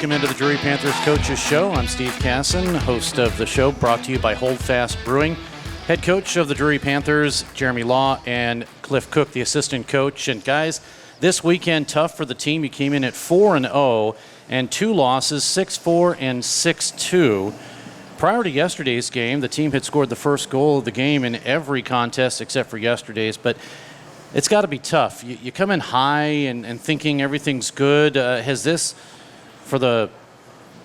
Welcome into the Drury Panthers Coaches Show. I'm Steve Casson, host of the show, brought to you by Hold Fast Brewing. Head coach of the Drury Panthers, Jeremy Law, and Cliff Cook, the assistant coach. And guys, this weekend, tough for the team. You came in at 4-0 and 2 losses, 6-4 and 6-2. Prior to yesterday's game, the team had scored the first goal of the game in every contest except for yesterday's, but it's got to be tough. You come in high and thinking everything's good. Has this, for the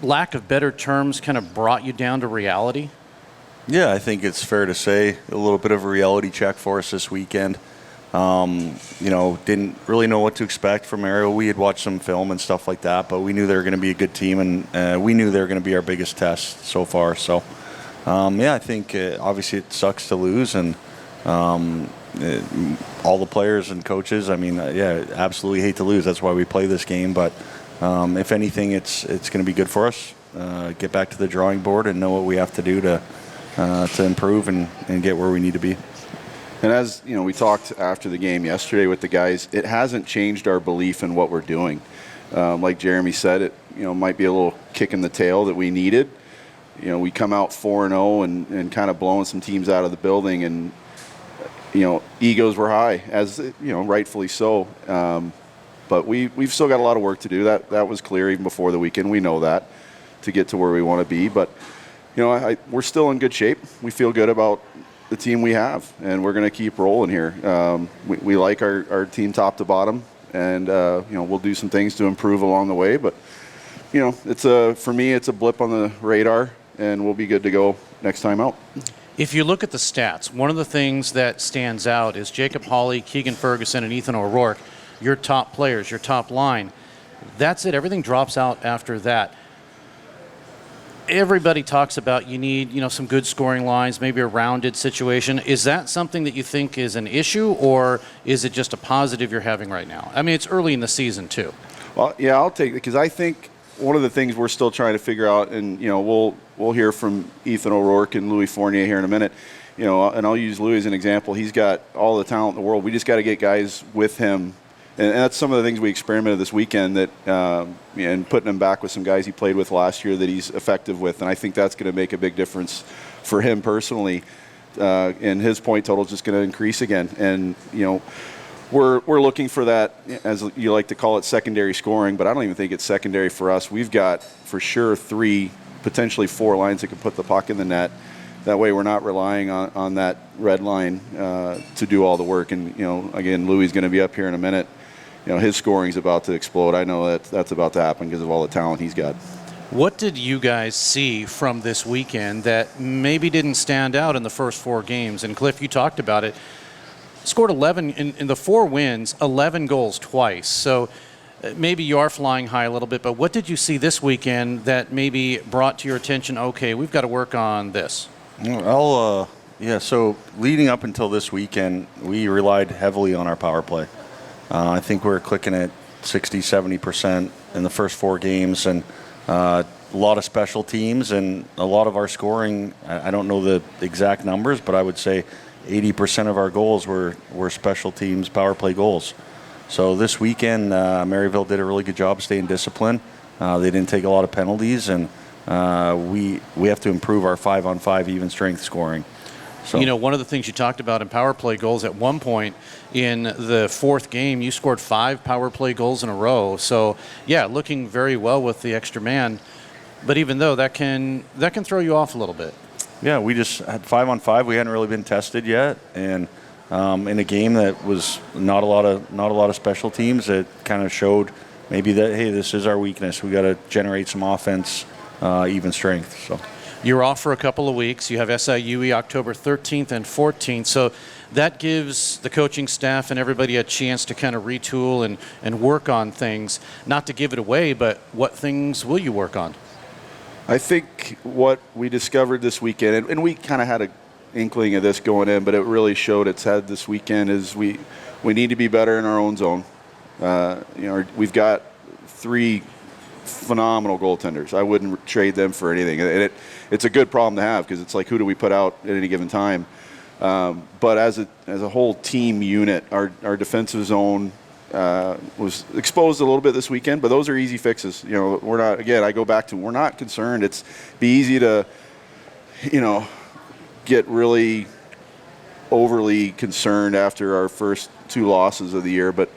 lack of better terms, kind of brought you down to reality? Yeah, I think it's fair to say a little bit of a reality check for us this weekend. Didn't really know what to expect from Ariel. We had watched some film and stuff like that, but we knew they were going to be a good team, and we knew they were going to be our biggest test so far. So, I think obviously it sucks to lose, and all the players and coaches, absolutely hate to lose. That's why we play this game. But if anything, it's going to be good for us. Get back to the drawing board and know what we have to do to improve and get where we need to be. And as we talked after the game yesterday with the guys, it hasn't changed our belief in what we're doing. Like Jeremy said, it might be a little kick in the tail that we needed. We come out 4-0 and kind of blowing some teams out of the building, and egos were high, as rightfully so. But we've still got a lot of work to do. That was clear even before the weekend. We know that to get to where we want to be. But we're still in good shape. We feel good about the team we have, and we're going to keep rolling here. We like our team top to bottom, and we'll do some things to improve along the way. But for me, it's a blip on the radar, and we'll be good to go next time out. If you look at the stats, one of the things that stands out is Jacob Hawley, Keegan Ferguson, and Ethan O'Rourke, your top players, your top line. That's it. Everything drops out after that. Everybody talks about you need, some good scoring lines, maybe a rounded situation. Is that something that you think is an issue, or is it just a positive you're having right now? I mean, it's early in the season too. Well, yeah, I'll take it, because I think one of the things we're still trying to figure out, and we'll hear from Ethan O'Rourke and Louis Fournier here in a minute. And I'll use Louis as an example. He's got all the talent in the world. We just got to get guys with him. And that's some of the things we experimented this weekend, that and putting him back with some guys he played with last year that he's effective with. And I think that's going to make a big difference for him personally. And his point total is just going to increase again. And, we're looking for that, as you like to call it, secondary scoring. But I don't even think it's secondary for us. We've got, for sure, 3, potentially 4 lines that can put the puck in the net. That way we're not relying on that red line to do all the work. And, again, Louis is going to be up here in a minute. His scoring's about to explode. I know that's about to happen because of all the talent he's got. What did you guys see from this weekend that maybe didn't stand out in the first 4 games? And Cliff, you talked about it. Scored 11 in the 4 wins, 11 goals twice. So maybe you are flying high a little bit, but what did you see this weekend that maybe brought to your attention, okay, we've got to work on this? So leading up until this weekend, we relied heavily on our power play. I think we were clicking at 60-70% in the first 4 games, and a lot of special teams and a lot of our scoring. I don't know the exact numbers, but I would say 80% of our goals were special teams power play goals. So this weekend, Maryville did a really good job staying disciplined. They didn't take a lot of penalties, and we have to improve our 5-on-5 even strength scoring. So, one of the things you talked about in power play goals, at one point in the 4th game, you scored 5 power play goals in a row. So, yeah, looking very well with the extra man. But even though that can throw you off a little bit. Yeah, we just had 5-on-5. We hadn't really been tested yet, and in a game that was not a lot of special teams, it kind of showed maybe that, hey, this is our weakness. We got to generate some offense, even strength. So. You're off for a couple of weeks. You have SIUE October 13th and 14th. So that gives the coaching staff and everybody a chance to kind of retool and work on things. Not to give it away, but what things will you work on? I think what we discovered this weekend, and we kind of had an inkling of this going in, but it really showed its head this weekend, is we need to be better in our own zone. We've got 3 phenomenal goaltenders. I wouldn't trade them for anything. And it's a good problem to have, because it's like, who do we put out at any given time? But as a whole team unit, our defensive zone was exposed a little bit this weekend, but those are easy fixes. We're not, again, I go back to, we're not concerned. It's be easy to, get really overly concerned after our first 2 losses of the year, but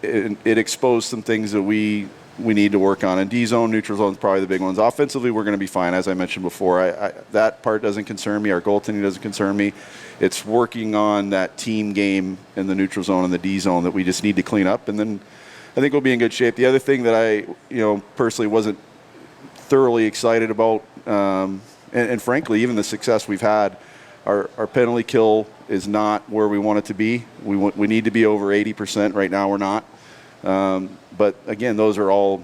it exposed some things that we need to work on. And D zone, neutral zone is probably the big ones. Offensively, we're going to be fine, as I mentioned before. That part doesn't concern me. Our goaltending doesn't concern me. It's working on that team game in the neutral zone and the D zone that we just need to clean up, and then I think we'll be in good shape. The other thing that I personally wasn't thoroughly excited about, and frankly, even the success we've had, our penalty kill is not where we want it to be. We need to be over 80%. Right now we're not. But again, those are all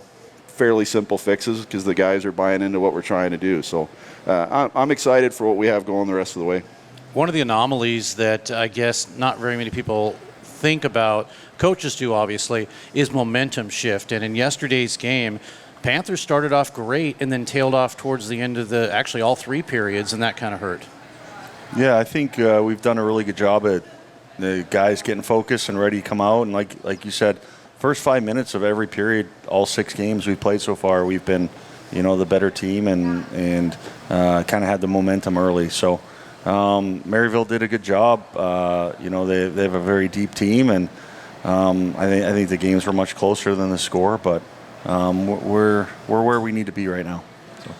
fairly simple fixes because the guys are buying into what we're trying to do. So I'm excited for what we have going the rest of the way. One of the anomalies that I guess not very many people think about, coaches do obviously, is momentum shift. And in yesterday's game, Panthers started off great and then tailed off towards the end of actually all 3 periods, and that kind of hurt. Yeah, I think we've done a really good job at the guys getting focused and ready to come out. And like you said, first 5 minutes of every period, all 6 games we've played so far, we've been, the better team and kind of had the momentum early. So Maryville did a good job. They have a very deep team, and I think the games were much closer than the score, but we're where we need to be right now. So.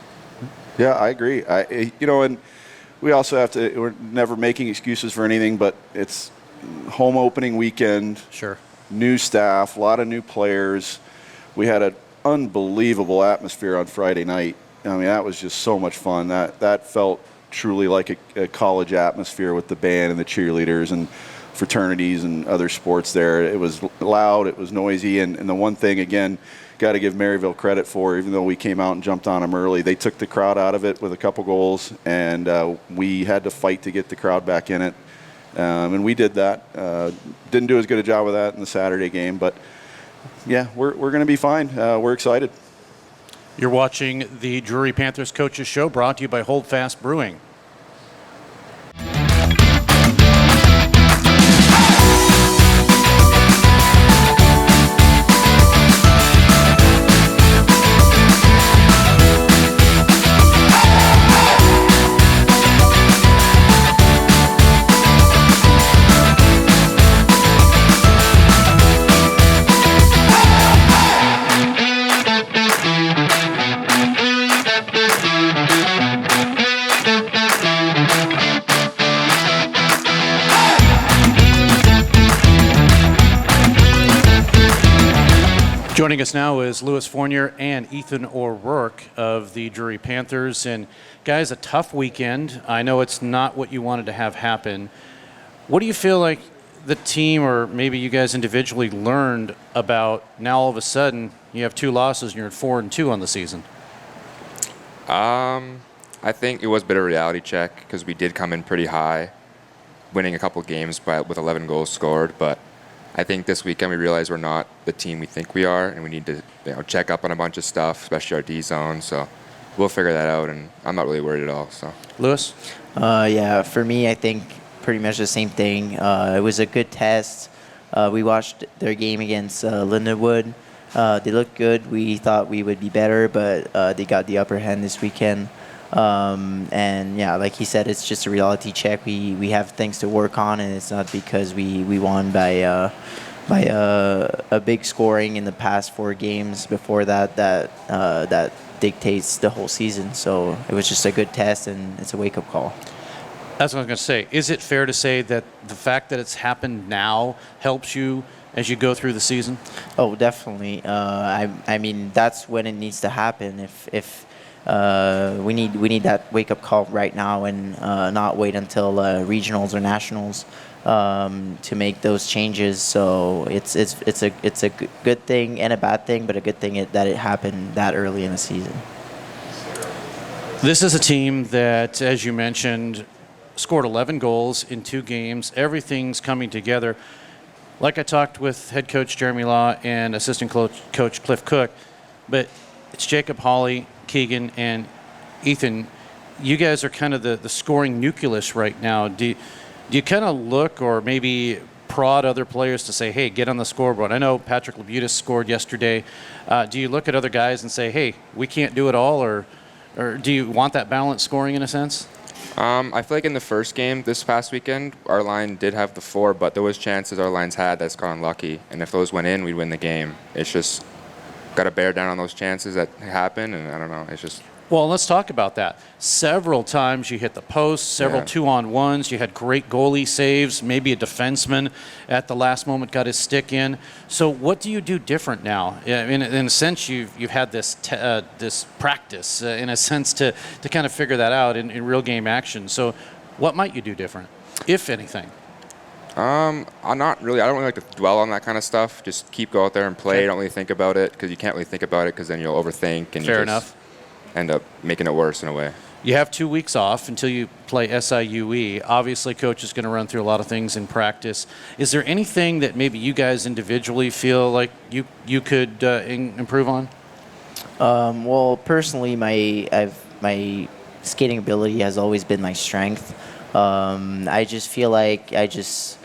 Yeah, I agree. And we also have to, we're never making excuses for anything, but it's home opening weekend. Sure. New staff, a lot of new players. We had an unbelievable atmosphere on Friday night. I mean, that was just so much fun. That felt truly like a college atmosphere with the band and the cheerleaders and fraternities and other sports there. It was loud, it was noisy, and the one thing, again, got to give Maryville credit for, even though we came out and jumped on them early, they took the crowd out of it with a couple goals, and we had to fight to get the crowd back in it. And we did that. Didn't do as good a job of that in the Saturday game, but yeah, we're going to be fine. We're excited. You're watching the Drury Panthers Coaches Show, brought to you by Hold Fast Brewing. Joining us now is Lewis Fournier and Ethan O'Rourke of the Drury Panthers. And guys, a tough weekend. I know it's not what you wanted to have happen. What do you feel like the team, or maybe you guys individually, learned about now all of a sudden you have 2 losses and you're at 4-2 on the season? I think it was a bit of a reality check because we did come in pretty high, winning a couple games with 11 goals scored, but I think this weekend we realized we're not the team we think we are, and we need to check up on a bunch of stuff, especially our D zone. So we'll figure that out, and I'm not really worried at all. So, Lewis? Yeah, for me, I think pretty much the same thing. It was a good test. We watched their game against Lindenwood. They looked good. We thought we would be better, but they got the upper hand this weekend. And yeah, like he said, it's just a reality check. We have things to work on, and it's not because we won by a big scoring in the past 4 games before that dictates the whole season. So it was just a good test, and it's a wake-up call. That's what I was going to say. Is it fair to say that the fact that it's happened now helps you as you go through the season? Oh, definitely. I mean, that's when it needs to happen. If we need that wake up call right now, and not wait until regionals or nationals to make those changes. So it's a good thing and a bad thing, but a good thing that it happened that early in the season. This is a team that, as you mentioned, scored 11 goals in 2 games. Everything's coming together. Like I talked with head coach Jeremy Law and assistant coach Cliff Cook, but it's Jacob Hawley, Keegan, and Ethan. You guys are kind of the scoring nucleus right now. Do you kind of look, or maybe prod other players to say, hey, get on the scoreboard? I know Patrick Labutis scored yesterday. Do you look at other guys and say, hey, we can't do it all, or do you want that balanced scoring in a sense? I feel like in the first game this past weekend, our line did have the 4, but there was chances our lines had that's got unlucky. And if those went in, we'd win the game. It's just got to bear down on those chances that happen, and I don't know. It's just... Well, let's talk about that. Several times you hit the post, several 2-on-1s. You had great goalie saves. Maybe a defenseman at the last moment got his stick in. So what do you do different now? In a sense, you've had this this practice, in a sense, to kind of figure that out in real game action. So what might you do different, if anything? I'm not really. I don't really like to dwell on that kind of stuff. Just go out there and play. Okay. Don't really think about it, because you can't really think about it, because then you'll overthink and Fair you just enough. end up making it worse in a way. You have 2 weeks off until you play SIUE. Obviously, coach is going to run through a lot of things in practice. Is there anything that maybe you guys individually feel like you could improve on? Well, personally, my skating ability has always been my strength. I just feel like I just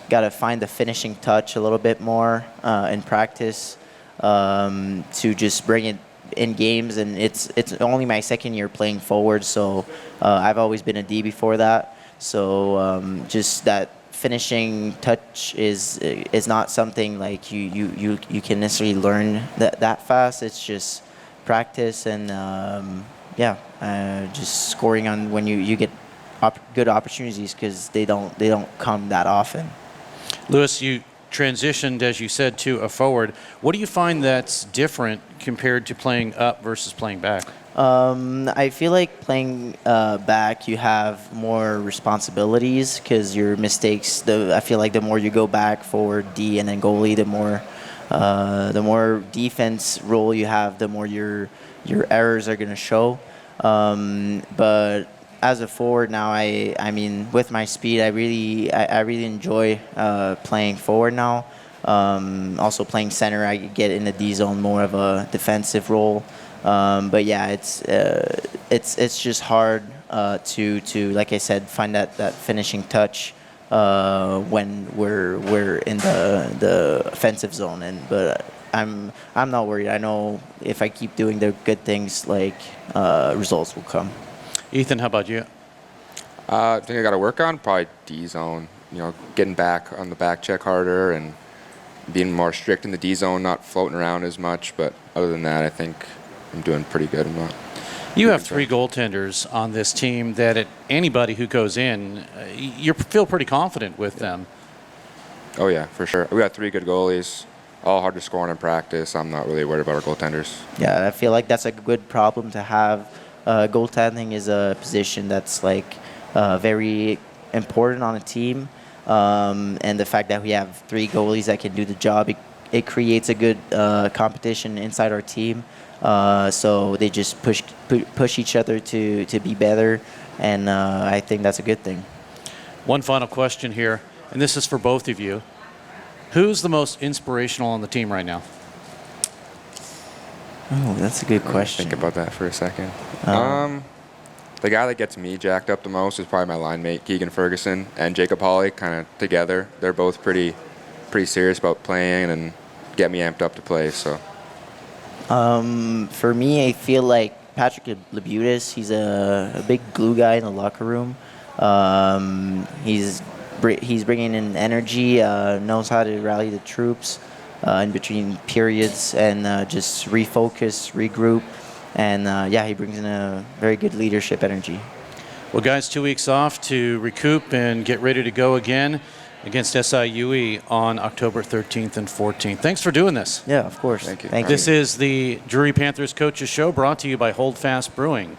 got to find the finishing touch a little bit more in practice to just bring it in games. And it's only my second year playing forward, so I've always been a D before that. So just that finishing touch is not something like you can necessarily learn that fast. It's just practice and just scoring on when you get good opportunities, because they don't come that often. Lewis, you transitioned, as you said, to a forward. What do you find that's different compared to playing up versus playing back? I feel like playing back, you have more responsibilities, because your mistakes. I feel like the more you go back, forward, D, and then goalie, the more defense role you have, the more your errors are going to show. But as a forward now, I mean, with my speed, I really enjoy playing forward now. Also playing center, I get in the D zone, more of a defensive role. But yeah, it's just hard to like I said, find that finishing touch when we're in the offensive zone. But I'm not worried. I know if I keep doing the good things, like results will come. Ethan, how about you? I think I got to work on probably D zone. Getting back on the back check harder and being more strict in the D zone, not floating around as much. But other than that, I think I'm doing pretty good. You have 3 goaltenders on this team that anybody who goes in, you feel pretty confident with them. Oh yeah, for sure. We got 3 good goalies, all hard to score in practice. I'm not really worried about our goaltenders. Yeah, I feel like that's a good problem to have. Goaltending is a position that's like very important on a team, and the fact that we have 3 goalies that can do the job, it creates a good competition inside our team. So they just push each other to be better, and I think that's a good thing. One final question here, and this is for both of you. Who's the most inspirational on the team right now? Oh, that's a good question. Think about that for a second. The guy that gets me jacked up the most is probably my line mate, Keegan Ferguson, and Jacob Hawley, kind of together. They're both pretty serious about playing and get me amped up to play. So, for me, I feel like Patrick Labutis. He's a big glue guy in the locker room. He's bringing in energy, knows how to rally the troops in between periods, and just refocus, regroup. And he brings in a very good leadership energy. Well, guys, 2 weeks off to recoup and get ready to go again against SIUE on October 13th and 14th. Thanks for doing this. Yeah, of course. Thank you. Thank you. This is the Drury Panthers Coaches Show, brought to you by Hold Fast Brewing.